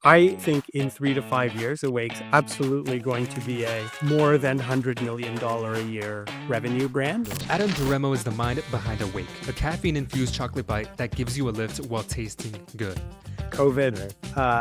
I think in 3 to 5 years, Awake's absolutely going to be a more than $100 million a year revenue brand. Adam Deremo is the mind behind Awake, a caffeine-infused chocolate bite that gives you a lift while tasting good. COVID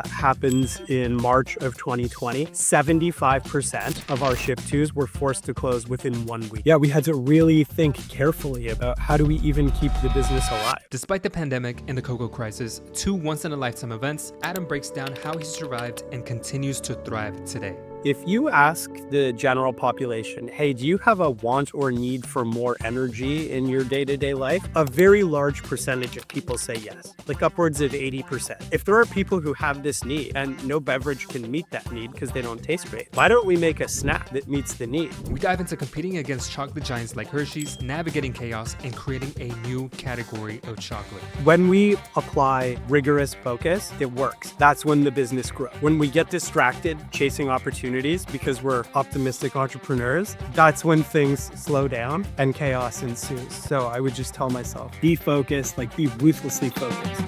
happens in March of 2020. 75% of our ship-tos were forced to close within 1 week. Yeah, we had to really think carefully about how do we even keep the business alive. Despite the pandemic and the cocoa crisis, two once-in-a-lifetime events, Adam breaks down how he survived and continues to thrive today. If you ask the general population, hey, do you have a want or need for more energy in your day-to-day life? A very large percentage of people say yes, like upwards of 80%. If there are people who have this need and no beverage can meet that need because they don't taste great, why don't we make a snack that meets the need? We dive into competing against chocolate giants like Hershey's, navigating chaos, and creating a new category of chocolate. When we apply rigorous focus, it works. That's when the business grows. When we get distracted chasing opportunities because we're optimistic entrepreneurs, that's when things slow down and chaos ensues. So I would just tell myself, be focused, like be ruthlessly focused.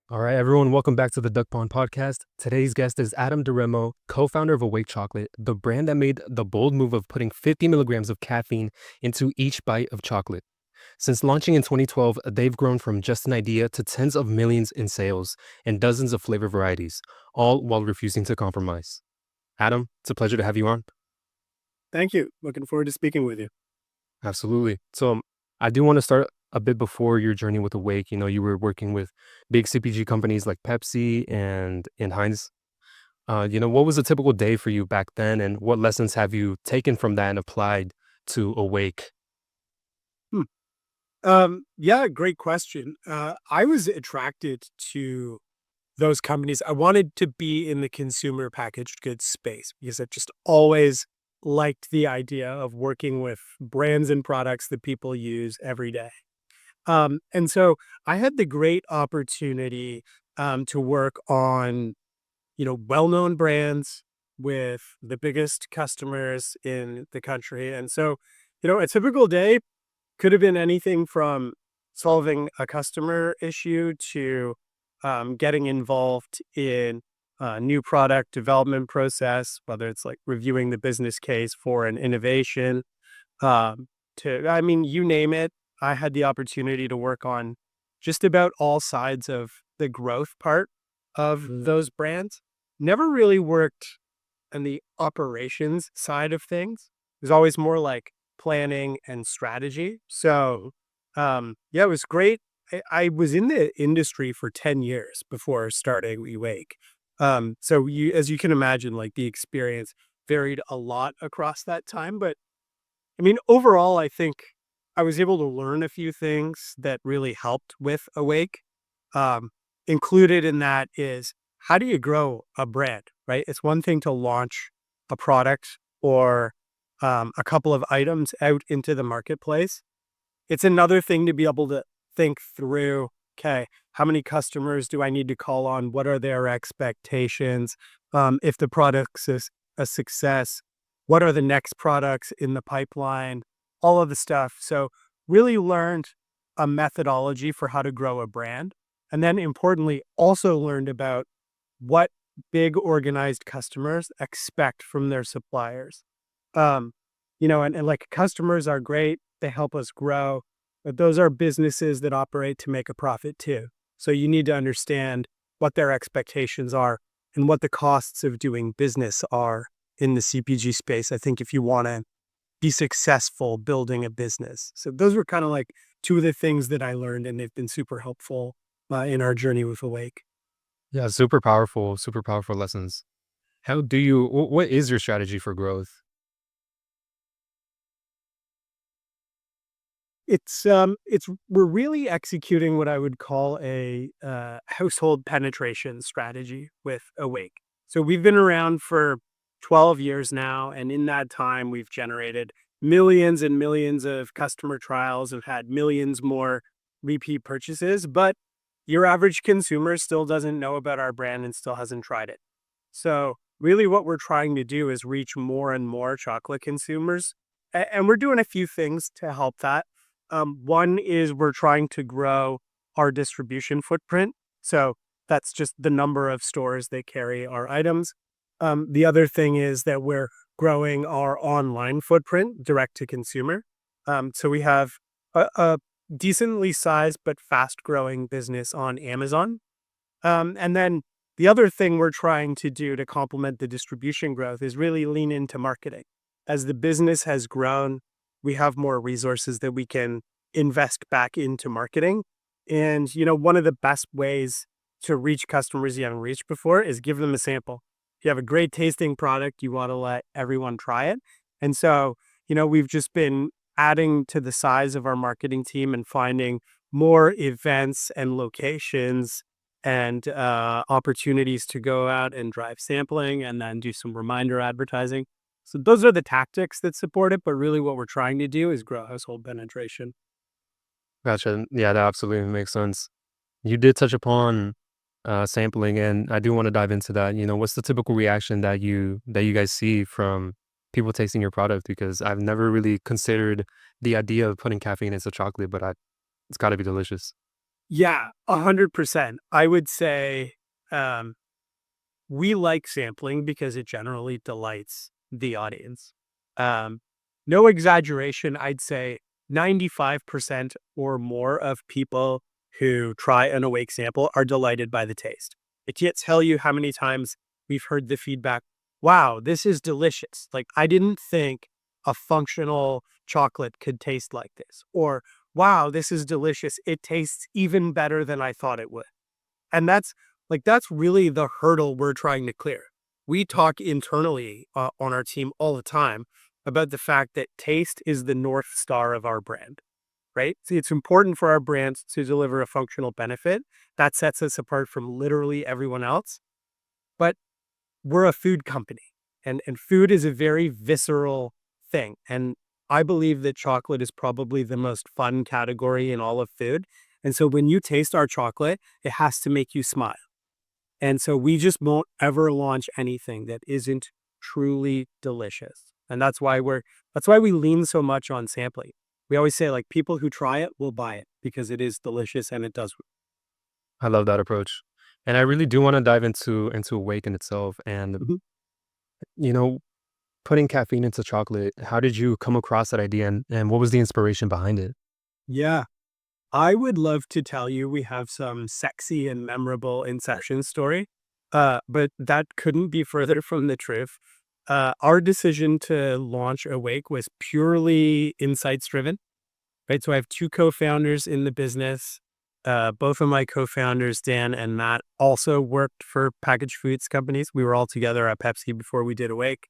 All right, everyone, welcome back to the Duck Pond Podcast. Today's guest is Adam Deremo, co-founder of Awake Chocolate, the brand that made the bold move of putting 50 milligrams of caffeine into each bite of chocolate. Since launching in 2012, they've grown from just an idea to tens of millions in sales and dozens of flavor varieties, all while refusing to compromise. Adam, it's a pleasure to have you on. Thank you. Looking forward to speaking with you. Absolutely. So I do want to start a bit before your journey with Awake. You were working with big CPG companies like Pepsi and Heinz. What was a typical day for you back then, and what lessons have you taken from that and applied to Awake? Yeah, great question. I was attracted to those companies. I wanted to be in the consumer packaged goods space because I just always liked the idea of working with brands and products that people use every day. And so I had the great opportunity to work on, well-known brands with the biggest customers in the country. And so, a typical day could have been anything from solving a customer issue to getting involved in a new product development process, whether it's like reviewing the business case for an innovation, you name it. I had the opportunity to work on just about all sides of the growth part of those brands. Never really worked on the operations side of things. It was always more like planning and strategy. So, yeah, it was great. I was in the industry for 10 years before starting Awake. As you can imagine, like the experience varied a lot across that time. But overall, I think I was able to learn a few things that really helped with Awake. Included in that is how do you grow a brand, right? It's one thing to launch a product or a couple of items out into the marketplace. It's another thing to be able to think through, okay, how many customers do I need to call on? What are their expectations? If the product's a success, what are the next products in the pipeline? All of the stuff. So really learned a methodology for how to grow a brand. And then importantly, also learned about what big organized customers expect from their suppliers. And like customers are great. They help us grow, but those are businesses that operate to make a profit too. So you need to understand what their expectations are and what the costs of doing business are in the CPG space. I think if you want to be successful building a business. So those were kind of like two of the things that I learned, and they've been super helpful in our journey with Awake. Yeah, super powerful lessons. What is your strategy for growth? We're really executing what I would call a household penetration strategy with Awake. So we've been around for 12 years now, and in that time, we've generated millions and millions of customer trials and had millions more repeat purchases. But your average consumer still doesn't know about our brand and still hasn't tried it. So really, what we're trying to do is reach more and more chocolate consumers, and we're doing a few things to help that. One is we're trying to grow our distribution footprint. So That's just the number of stores that carry our items. The other thing is that we're growing our online footprint direct to consumer. So we have a decently sized but fast growing business on Amazon. And then the other thing we're trying to do to complement the distribution growth is really lean into marketing. As the business has grown, we have more resources that we can invest back into marketing. And, one of the best ways to reach customers you haven't reached before is give them a sample. If you have a great tasting product, you want to let everyone try it. And so, we've just been adding to the size of our marketing team and finding more events and locations and opportunities to go out and drive sampling and then do some reminder advertising. So those are the tactics that support it, but really what we're trying to do is grow household penetration. Gotcha. Yeah, that absolutely makes sense. You did touch upon sampling, and I do want to dive into that. What's the typical reaction that you guys see from people tasting your product? Because I've never really considered the idea of putting caffeine into chocolate, but it's got to be delicious. Yeah, 100%. I would say um, we like sampling because it generally delights the audience. Um, no exaggeration, I'd say 95% or more of people who try an awake sample are delighted by the taste. I can't tell you how many times we've heard the feedback, wow, this is delicious. Like, I didn't think a functional chocolate could taste like this. Or, wow, this is delicious. It tastes even better than I thought it would. And that's really the hurdle we're trying to clear. We talk internally on our team all the time about the fact that taste is the North Star of our brand, right? See, it's important for our brand to deliver a functional benefit. That sets us apart from literally everyone else. But we're a food company, and food is a very visceral thing. And I believe that chocolate is probably the most fun category in all of food. And so when you taste our chocolate, it has to make you smile. And so we just won't ever launch anything that isn't truly delicious. And that's why we lean so much on sampling. We always say like people who try it will buy it because it is delicious and it does. I love that approach, and I really do want to dive into Awake in itself, and Mhm. you know, putting caffeine into chocolate. How did you come across that idea, and what was the inspiration behind it? Yeah. I would love to tell you we have some sexy and memorable inception story, but that couldn't be further from the truth. Our decision to launch Awake was purely insights driven, right? So I have two co-founders in the business. Both of my co-founders, Dan and Matt, also worked for packaged foods companies. We were all together at Pepsi before we did Awake.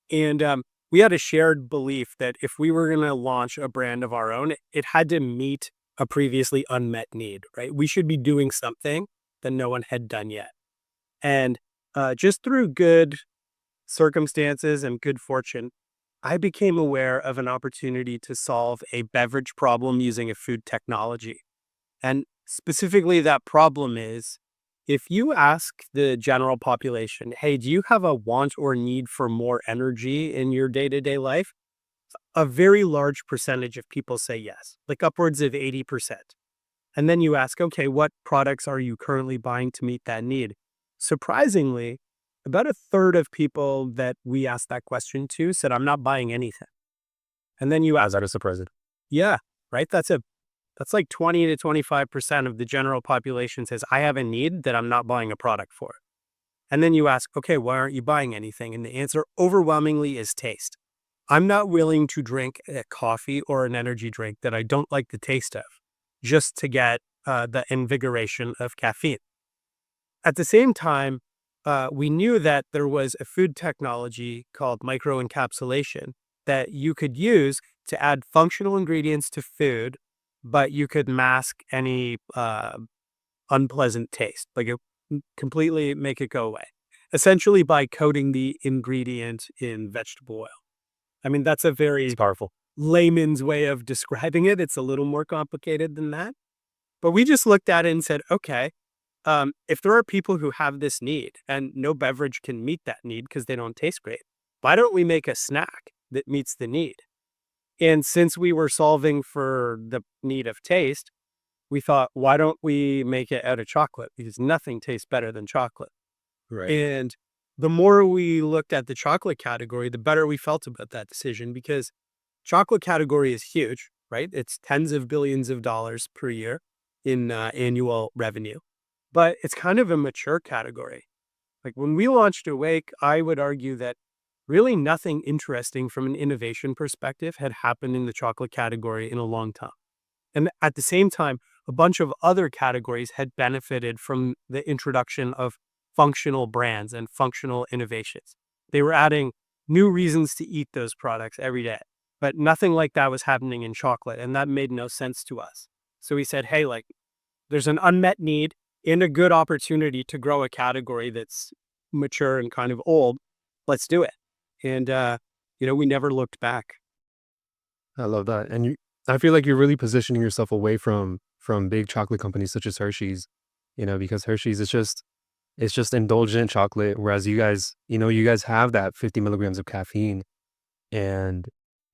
And we had a shared belief that if we were going to launch a brand of our own, it had to meet a previously unmet need, right? We should be doing something that no one had done yet. And just through good circumstances and good fortune, I became aware of an opportunity to solve a beverage problem using a food technology. And specifically, that problem is if you ask the general population, hey, do you have a want or need for more energy in your day to day life? A very large percentage of people say yes, like upwards of 80%. And then you ask, okay, what products are you currently buying to meet that need? Surprisingly, about a third of people that we asked that question to said, I'm not buying anything. And then you As ask, that is surprising. yeah, right? That's like 20 to 25% of the general population says, I have a need that I'm not buying a product for. And then you ask, okay, why aren't you buying anything? And the answer overwhelmingly is taste. I'm not willing to drink a coffee or an energy drink that I don't like the taste of just to get the invigoration of caffeine. At the same time, we knew that there was a food technology called microencapsulation that you could use to add functional ingredients to food, but you could mask any unpleasant taste, like it completely make it go away, essentially by coating the ingredient in vegetable oil. I mean, that's a It's very powerful. layman's way of describing it. It's a little more complicated than that. But we just looked at it and said, okay, if there are people who have this need and no beverage can meet that need because they don't taste great, why don't we make a snack that meets the need? And since we were solving for the need of taste, we thought, why don't we make it out of chocolate? Because nothing tastes better than chocolate. Right. And the more we looked at the chocolate category, the better we felt about that decision because chocolate category is huge, right? It's tens of billions of dollars per year in annual revenue, but it's kind of a mature category. Like when we launched Awake, I would argue that really nothing interesting from an innovation perspective had happened in the chocolate category in a long time. And at the same time, a bunch of other categories had benefited from the introduction of functional brands and functional innovations. They were adding new reasons to eat those products every day, but nothing like that was happening in chocolate. And that made no sense to us. So we said, hey, like there's an unmet need and a good opportunity to grow a category that's mature and kind of old. Let's do it. And, we never looked back. I love that. And I feel like you're really positioning yourself away from big chocolate companies such as Hershey's, because Hershey's is just it's just indulgent chocolate, whereas you guys have that 50 milligrams of caffeine, and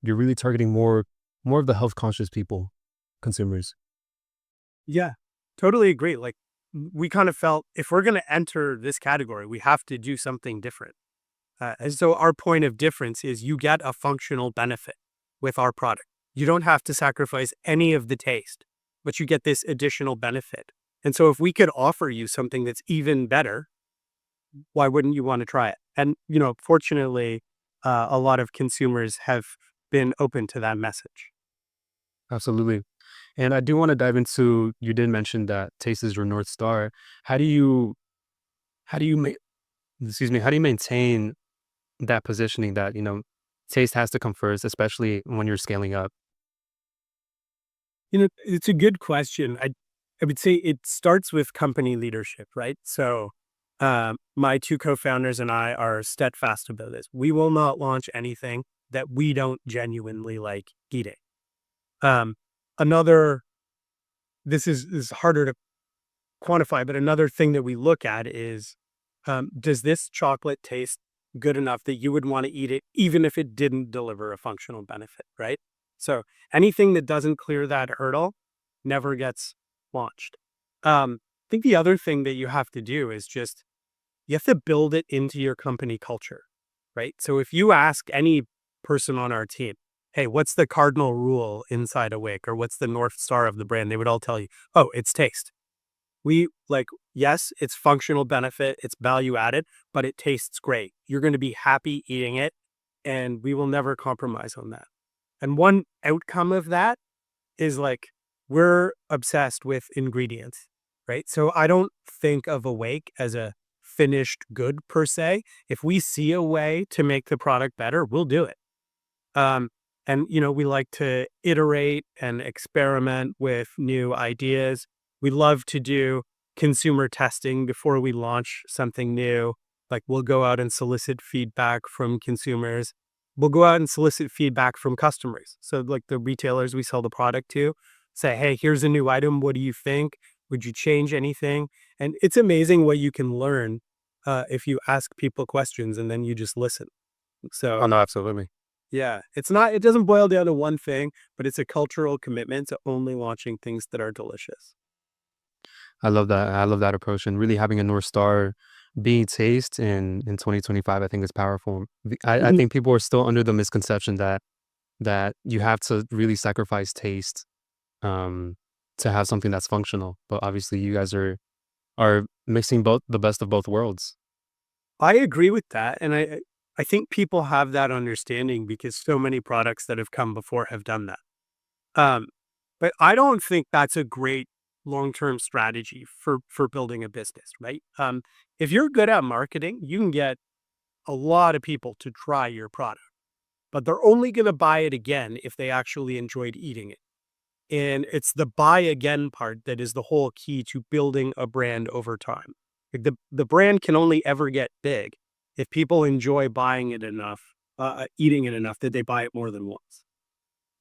you're really targeting more of the health conscious people, consumers. Yeah, totally agree. Like we kind of felt if we're going to enter this category, we have to do something different. And so our point of difference is you get a functional benefit with our product. You don't have to sacrifice any of the taste, but you get this additional benefit. And so if we could offer you something that's even better, why wouldn't you want to try it? And, fortunately, a lot of consumers have been open to that message. Absolutely. And I do want to dive into, you did mention that taste is your North Star. How do you how do you ma- excuse me, how do you maintain that positioning that, taste has to come first, especially when you're scaling up? It's a good question. I would say it starts with company leadership, right? So, my two co-founders and I are steadfast about this. We will not launch anything that we don't genuinely like eating. Um, another, this is harder to quantify, but another thing that we look at is, does this chocolate taste good enough that you would want to eat it, even if it didn't deliver a functional benefit, right? So anything that doesn't clear that hurdle never gets launched. I think the other thing that you have to do is just you have to build it into your company culture, right? So if you ask any person on our team, hey, what's the cardinal rule inside Awake or what's the North Star of the brand? They would all tell you, oh, it's taste. We like, yes, it's functional benefit, it's value added, but it tastes great. You're going to be happy eating it, and we will never compromise on that. And one outcome of that is like we're obsessed with ingredients, right? So I don't think of Awake as a finished good per se. If we see a way to make the product better, we'll do it. Um, and we like to iterate and experiment with new ideas. We love to do consumer testing before we launch something new. Like we'll go out and solicit feedback from consumers. We'll go out and solicit feedback from customers. So like the retailers we sell the product to say, hey, here's a new item. What do you think? Would you change anything? And it's amazing what you can learn if you ask people questions and then you just listen. Oh, So no, absolutely. yeah, it doesn't boil down to one thing, but it's a cultural commitment to only launching things that are delicious. I love that. I love that approach, and really having a North Star being taste in 2025, I think is powerful. I Mhm. think people are still under the misconception that you have to really sacrifice taste um, to have something that's functional. But obviously, you guys are mixing both the best of both worlds. I agree with that, and I think people have that understanding because so many products that have come before have done that. Um, but I don't think that's a great long-term strategy for building a business, right? If you're good at marketing, you can get a lot of people to try your product, but they're only going to buy it again if they actually enjoyed eating it. And it's the buy again part that is the whole key to building a brand over time. Like the brand can only ever get big if people enjoy buying it enough, eating it enough that they buy it more than once.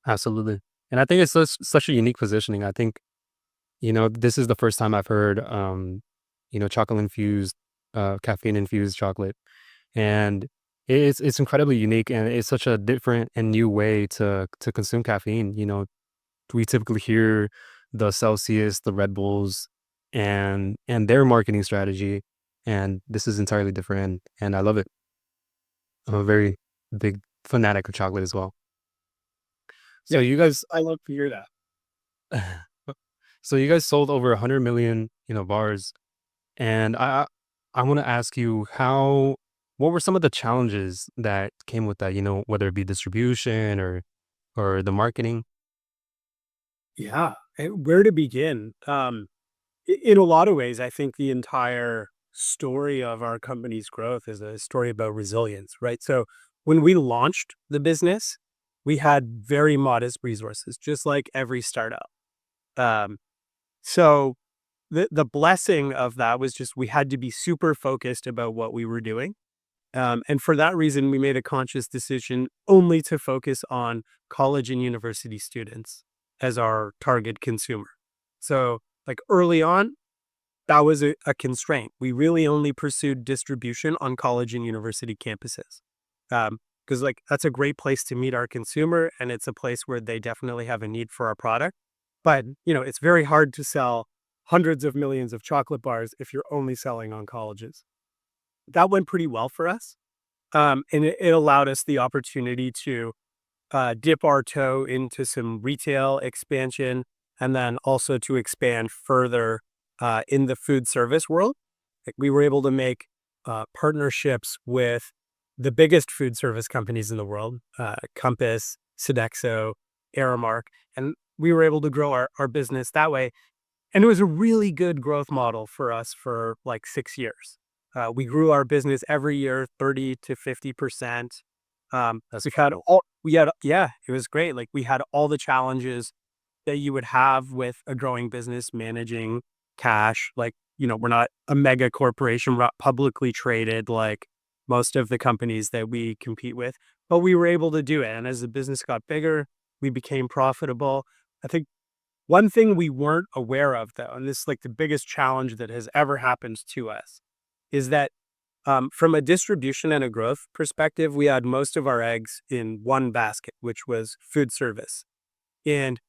Absolutely, and I think it's such a unique positioning. I think this is the first time I've heard chocolate infused, caffeine infused chocolate. And it's incredibly unique, and it's such a different and new way to consume caffeine. We typically hear the Celsius, the Red Bulls, and their marketing strategy. And this is entirely different, and I love it. I'm a very big fanatic of chocolate as well. So Yeah, you guys, I love to hear that. so you guys sold over 100 million, bars, and I want to ask you what were some of the challenges that came with that? Whether it be distribution or the marketing. Yeah, where to begin? In a lot of ways, I think the entire story of our company's growth is a story about resilience, right? So when we launched the business, we had very modest resources, just like every startup. Um, so the blessing of that was just we had to be super focused about what we were doing. And for that reason, we made a conscious decision only to focus on college and university students as our target consumer. So, like early on, that was a constraint. We really only pursued distribution on college and university campuses. Because like that's a great place to meet our consumer, and it's a place where they definitely have a need for our product. But it's very hard to sell hundreds of millions of chocolate bars if you're only selling on colleges. That went pretty well for us, and it allowed us the opportunity to dip our toe into some retail expansion, and then also to expand further in the food service world. Like we were able to make partnerships with the biggest food service companies in the world, Compass, Sodexo, Aramark, and we were able to grow our business that way. And it was a really good growth model for us for like 6 years. We grew our business every year 30 to 50%. That's We've had phenomenal. yeah, it was great. Like we had all the challenges that you would have with a growing business managing cash. Like, we're not a mega corporation, we're not publicly traded like most of the companies that we compete with, but we were able to do it. And as the business got bigger, we became profitable. I think one thing we weren't aware of, though, and this is like the biggest challenge that has ever happened to us, is that from a distribution and a growth perspective, we had most of our eggs in one basket, which was food service. And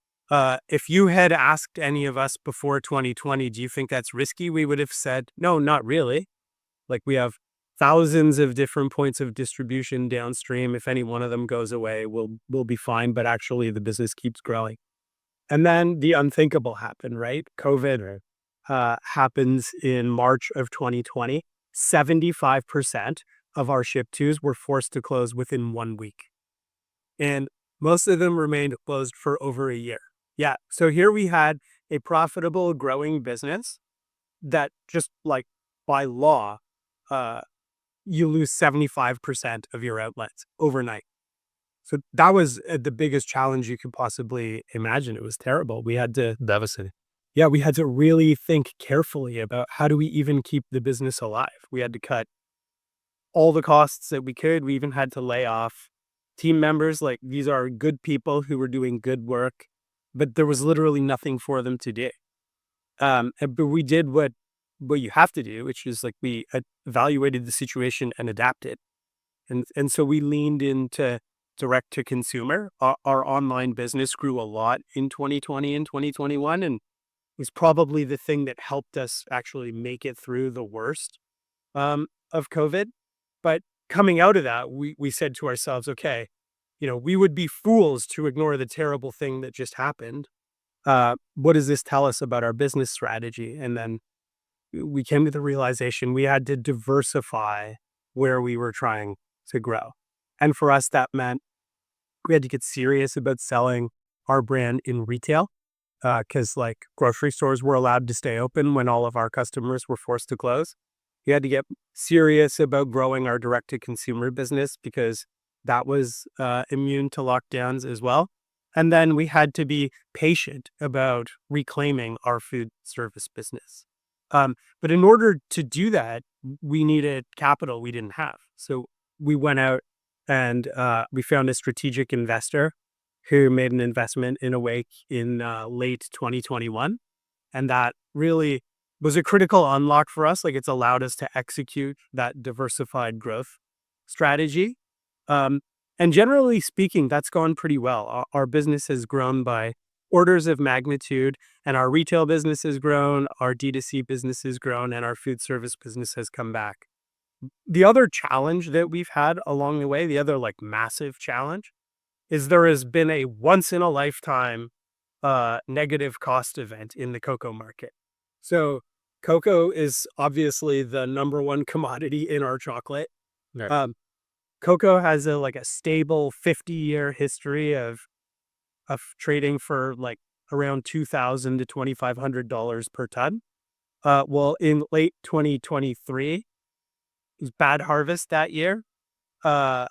if you had asked any of us before 2020, do you think that's risky? We would have said, no, not really. Like we have thousands of different points of distribution downstream. If any one of them goes away, we'll be fine. But actually, the business keeps growing. And then the unthinkable happened, right? COVID happens in March of 2020. 75% of our ship twos were forced to close within 1 week. And most of them remained closed for over a year. Yeah. So here we had a profitable, growing business that just like by law, uh, you lose 75% of your outlets overnight. So that was the biggest challenge you could possibly imagine. It was terrible. Devastating. Yeah, we had to really think carefully about how do we even keep the business alive. We had to cut all the costs that we could. We even had to lay off team members. Like these are good people who were doing good work, but there was literally nothing for them to do. But we did what you have to do, which is like we evaluated the situation and adapted. And so we leaned into direct to consumer. Our online business grew a lot in 2020 and 2021, and was probably the thing that helped us actually make it through the worst of COVID. But coming out of that, we said to ourselves, okay, we would be fools to ignore the terrible thing that just happened. What does this tell us about our business strategy? And then we came to the realization we had to diversify where we were trying to grow. And for us, that meant we had to get serious about selling our brand in retail because like grocery stores were allowed to stay open when all of our customers were forced to close. We had to get serious about growing our direct to consumer business because that was immune to lockdowns as well. And then we had to be patient about reclaiming our food service business. But in order to do that, we needed capital we didn't have. So we went out and we found a strategic investor who made an investment in Awake in late 2021. And that really was a critical unlock for us. Like it's allowed us to execute that diversified growth strategy. Um, and generally speaking, that's gone pretty well. Our business has grown by orders of magnitude, and our retail business has grown, our D2C business has grown, and our food service business has come back. The other challenge that we've had along the way, the other like massive challenge, is there has been a once in a lifetime negative cost event in the cocoa market. So cocoa is obviously the number one commodity in our chocolate. Right. Um, Cocoa has a stable 50-year history of trading for like around $2,000 to $2,500 per ton. Well, in late 2023, it was bad harvest that year. Uh,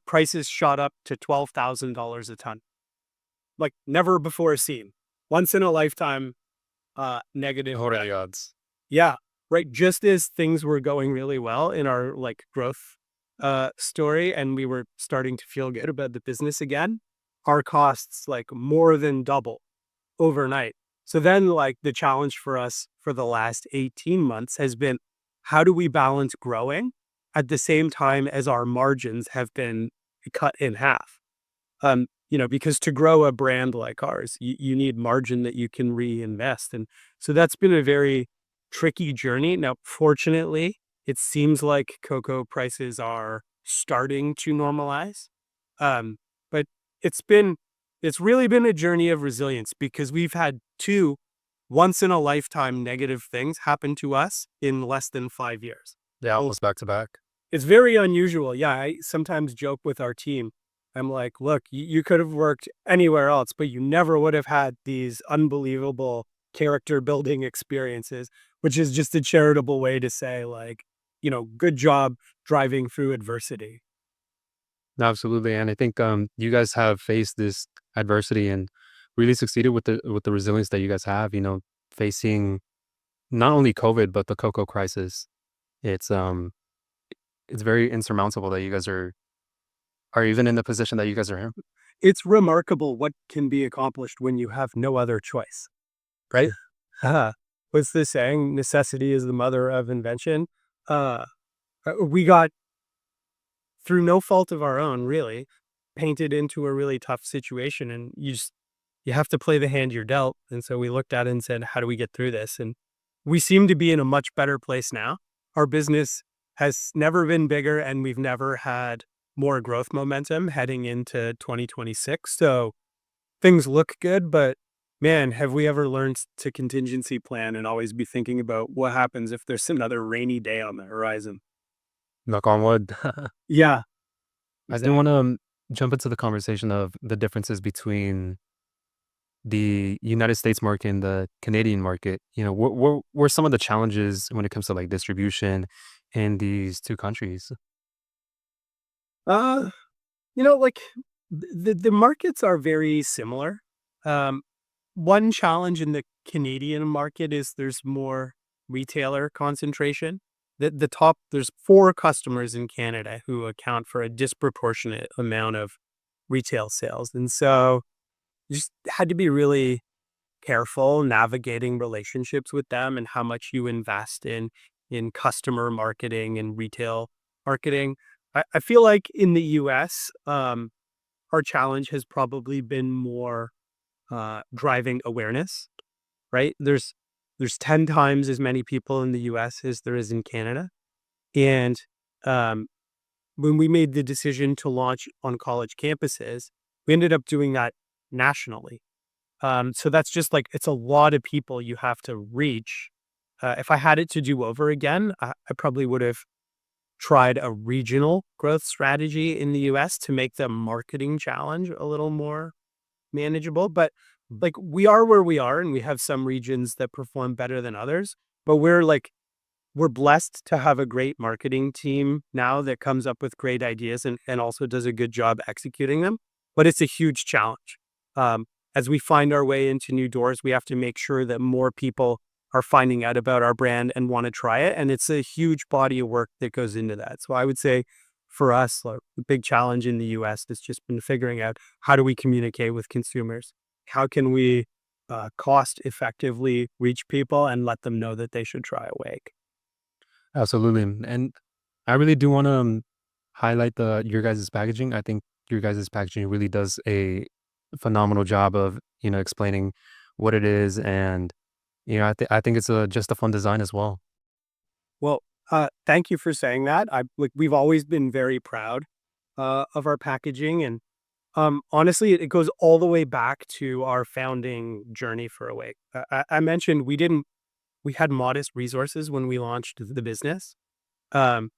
Prices shot up to $12,000 a ton, like never before seen. Once in a lifetime, negative. What are the odds? Yeah, right. Just as things were going really well in our like growth story and we were starting to feel good about the business again, our costs like more than double overnight. So then like the challenge for us for the last 18 months has been how do we balance growing at the same time as our margins have been cut in half? Because to grow a brand like ours, you need margin that you can reinvest. And so that's been a very tricky journey. Now, fortunately, it seems like cocoa prices are starting to normalize. Um, but it's been, it's really been a journey of resilience because we've had two once in a lifetime negative things happen to us in less than 5 years. Yeah, almost back to back. It's very unusual. Yeah, I sometimes joke with our team. I'm like, look, you could have worked anywhere else, but you never would have had these unbelievable character building experiences, which is just a charitable way to say, like, good job driving through adversity. Absolutely, and I think you guys have faced this adversity and really succeeded with the resilience that you guys have. Facing not only COVID but the cocoa crisis. It's um it's very insurmountable that you guys are even in the position that you guys are in. It's remarkable what can be accomplished when you have no other choice, right? What's the saying? Necessity is the mother of invention. Uh, we got through no fault of our own, really, painted into a really tough situation. And you have to play the hand you're dealt. And so we looked at it and said, how do we get through this? And we seem to be in a much better place now. Our business has never been bigger and we've never had more growth momentum heading into 2026. So things look good, but man, have we ever learned to contingency plan and always be thinking about what happens if there's another rainy day on the horizon? Knock on wood. Yeah, I do exactly. want to jump into the conversation of the differences between the United States market and the Canadian market. What were some of the challenges when it comes to like distribution in these two countries? Uh, like the markets are very similar. Um, One challenge in the Canadian market is there's more retailer concentration. There's four customers in Canada who account for a disproportionate amount of retail sales. And so you just had to be really careful navigating relationships with them and how much you invest in customer marketing and retail marketing. I feel like in the US, our challenge has probably been more driving awareness, right? There's 10 times as many people in the US as there is in Canada. And um, when we made the decision to launch on college campuses, we ended up doing that nationally. So that's just like it's a lot of people you have to reach. If I had it to do over again, I probably would have tried a regional growth strategy in the US to make the marketing challenge a little more manageable. But like we are where we are, and we have some regions that perform better than others. But we're blessed to have a great marketing team now that comes up with great ideas and also does a good job executing them. But it's a huge challenge. Um, as we find our way into new doors, we have to make sure that more people are finding out about our brand and want to try it. And it's a huge body of work that goes into that. So I would say for us, like, the big challenge in the US has just been figuring out how do we communicate with consumers? How can we cost effectively reach people and let them know that they should try Awake? Absolutely, and I really do want to highlight the your guys' packaging. I think your guys' packaging really does a phenomenal job of, explaining what it is, and, I think it's just a fun design as well. Well, thank you for saying that. We've always been very proud of our packaging, and honestly, it goes all the way back to our founding journey for Awake. I mentioned we had modest resources when we launched the business. Um,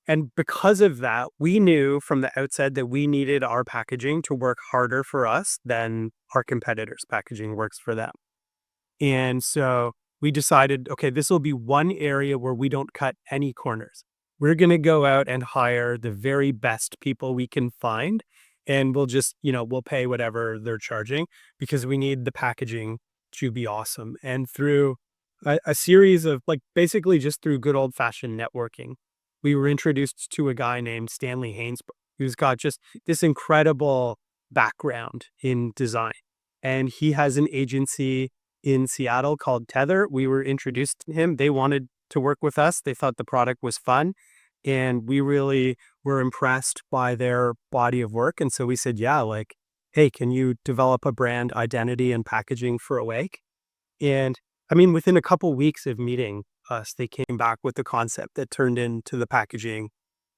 and because of that, we knew from the outset that we needed our packaging to work harder for us than our competitors' packaging works for them. And so we decided, okay, this will be one area where we don't cut any corners. We're going to go out and hire the very best people we can find. And we'll just, we'll pay whatever they're charging because we need the packaging to be awesome. And through a series of basically just through good old fashioned networking, we were introduced to a guy named Stanley Haynesborough, who's got just this incredible background in design. And he has an agency in Seattle called Tether. We were introduced to him. They wanted to work with us. They thought the product was fun. And we really were impressed by their body of work. And so we said, yeah, hey, can you develop a brand identity and packaging for Awake? And I mean, within a couple weeks of meeting us, they came back with the concept that turned into the packaging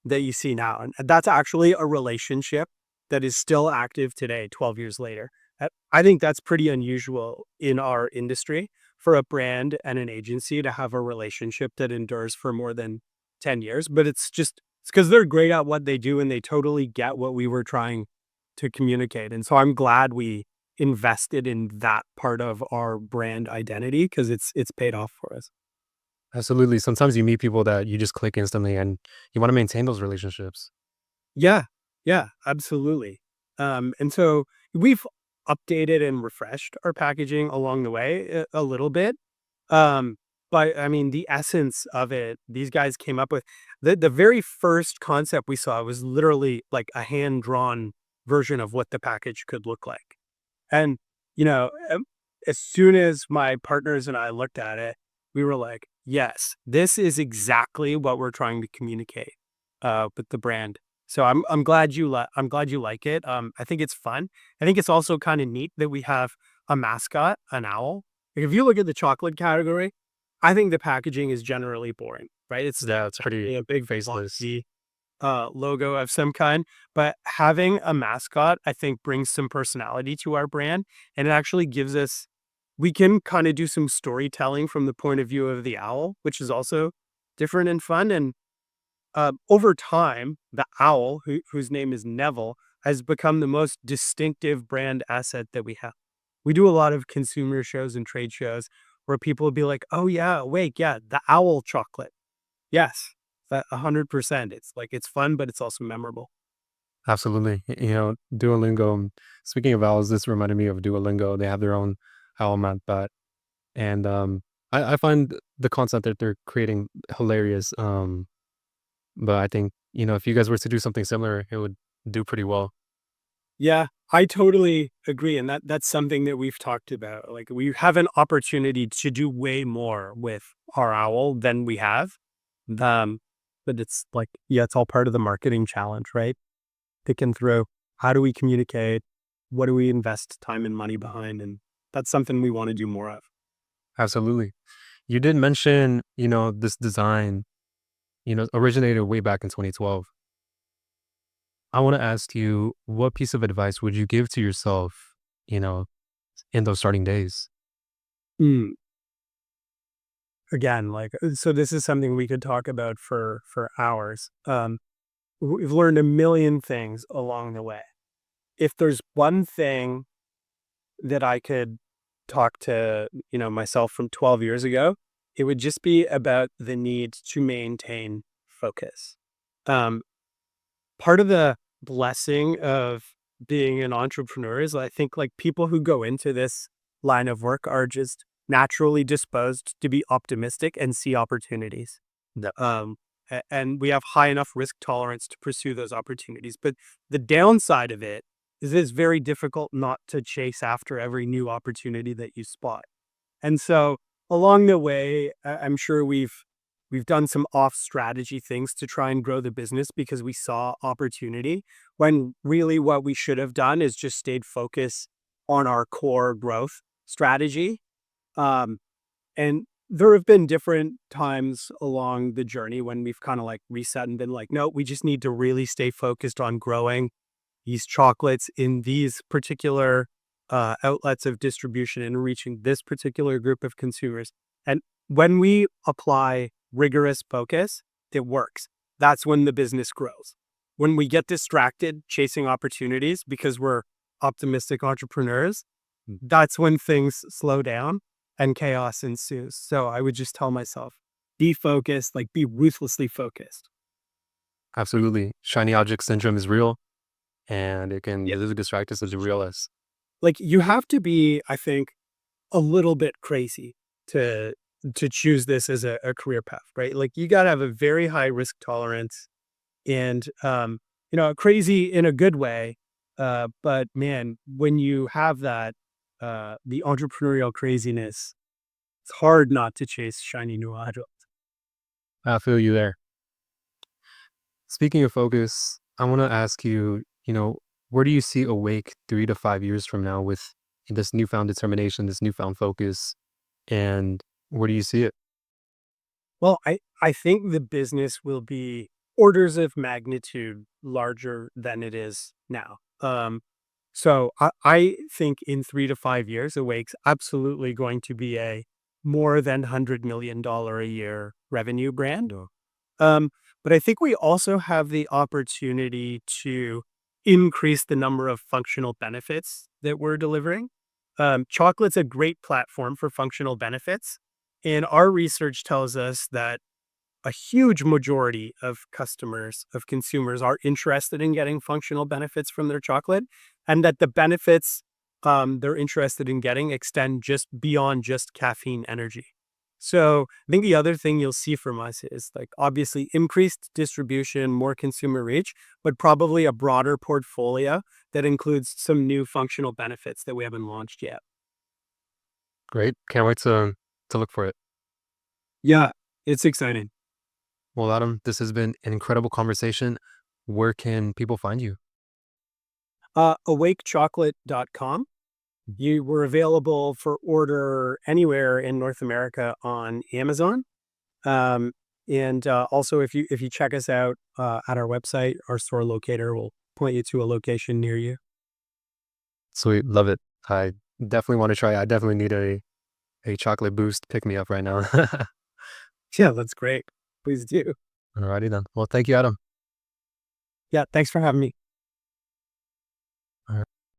that you see now. And that's actually a relationship that is still active today, 12 years later. I think that's pretty unusual in our industry for a brand and an agency to have a relationship that endures for more than 10 years. But it's because they're great at what they do and they totally get what we were trying to communicate. And so I'm glad we invested in that part of our brand identity because it's paid off for us. Absolutely. Sometimes you meet people that you just click instantly, and you want to maintain those relationships. Yeah. Yeah, absolutely. And so we've updated and refreshed our packaging along the way a little bit. Um, but I mean, the essence of it, these guys came up with the very first concept we saw was literally like a hand drawn version of what the package could look like. And, you know, as soon as my partners and I looked at it, we were like, yes, this is exactly what we're trying to communicate with the brand. So I'm glad I'm glad you like it. I think it's fun. I think it's also kind of neat that we have a mascot, an owl. Like if you look at the chocolate category, I think the packaging is generally boring, right? It's Yeah, it's pretty a big faceless. glossy logo of some kind. But having a mascot, I think, brings some personality to our brand, and it actually gives us. We can kind of do some storytelling from the point of view of the owl, which is also different and fun. And over time, the owl, whose name is Neville, has become the most distinctive brand asset that we have. We do a lot of consumer shows and trade shows where people will be like, "Oh yeah, wait, yeah, the owl chocolate." Yes, 100%. It's it's fun, but it's also memorable. Absolutely. Duolingo. Speaking of vowels, this reminded me of Duolingo. They have their own owl mat, and I find the concept that they're creating hilarious. But I think if you guys were to do something similar, it would do pretty well. Yeah, I totally agree, and that's something that we've talked about. Like, we have an opportunity to do way more with our owl than we have. Um, but it's yeah, it's all part of the marketing challenge, right? Thinking through how do we communicate, what do we invest time and money behind, and that's something we want to do more of. Absolutely. You did mention, this design, originated way back in 2012. I want to ask you, what piece of advice would you give to yourself, you know, in those starting days? Mm. Again, so this is something we could talk about for hours. We've learned a million things along the way. If there's one thing that I could talk to, myself from 12 years ago, it would just be about the need to maintain focus. Um, Part of the blessing of being an entrepreneur is I think people who go into this line of work are just naturally disposed to be optimistic and see opportunities. Yep. And we have high enough risk tolerance to pursue those opportunities. But the downside of it is it's very difficult not to chase after every new opportunity that you spot. And so along the way, I'm sure we've done some off strategy things to try and grow the business because we saw opportunity when really what we should have done is just stayed focused on our core growth strategy. Um, and there have been different times along the journey when we've kind of like reset and been like, no, we just need to really stay focused on growing these chocolates in these particular outlets of distribution and reaching this particular group of consumers. And when we apply rigorous focus, it works. That's when the business grows. When we get distracted chasing opportunities because we're optimistic entrepreneurs, that's when things slow down and chaos ensues. So I would just tell myself, be focused, like be ruthlessly focused. Absolutely. Shiny object syndrome is real, and it can Yeah. literally distract us as real as. Like you have to be, I think, a little bit crazy to choose this as a career path, right? Like you got to have a very high risk tolerance and crazy in a good way. But man, when you have that the entrepreneurial craziness, it's hard not to chase shiny new objects. I feel you there. Speaking of focus, I want to ask you, where do you see Awake 3 to 5 years from now with this newfound determination, this newfound focus, and where do you see it? Well, I think the business will be orders of magnitude larger than it is now. So I think in 3 to 5 years, Awake's absolutely going to be a more than $100 million a year revenue brand. Um, but I think we also have the opportunity to increase the number of functional benefits that we're delivering. Chocolate's a great platform for functional benefits. And our research tells us that a huge majority of customers, of consumers, are interested in getting functional benefits from their chocolate, and that the benefits they're interested in getting extend just beyond just caffeine energy. So I think the other thing you'll see from us is like obviously increased distribution, more consumer reach, but probably a broader portfolio that includes some new functional benefits that we haven't launched yet. Great. Can't wait to look for it. Yeah, it's exciting. Well, Adam, this has been an incredible conversation. Where can people find you? Awakechocolate.com. You were available for order anywhere in North America on Amazon. Um, and also, if you check us out at our website, our store locator will point you to a location near you. Sweet. Love it. I definitely want to try. I definitely need a chocolate boost pick me up right now. Yeah, that's great. Please do. Alrighty then. Well, thank you, Adam. Yeah, thanks for having me.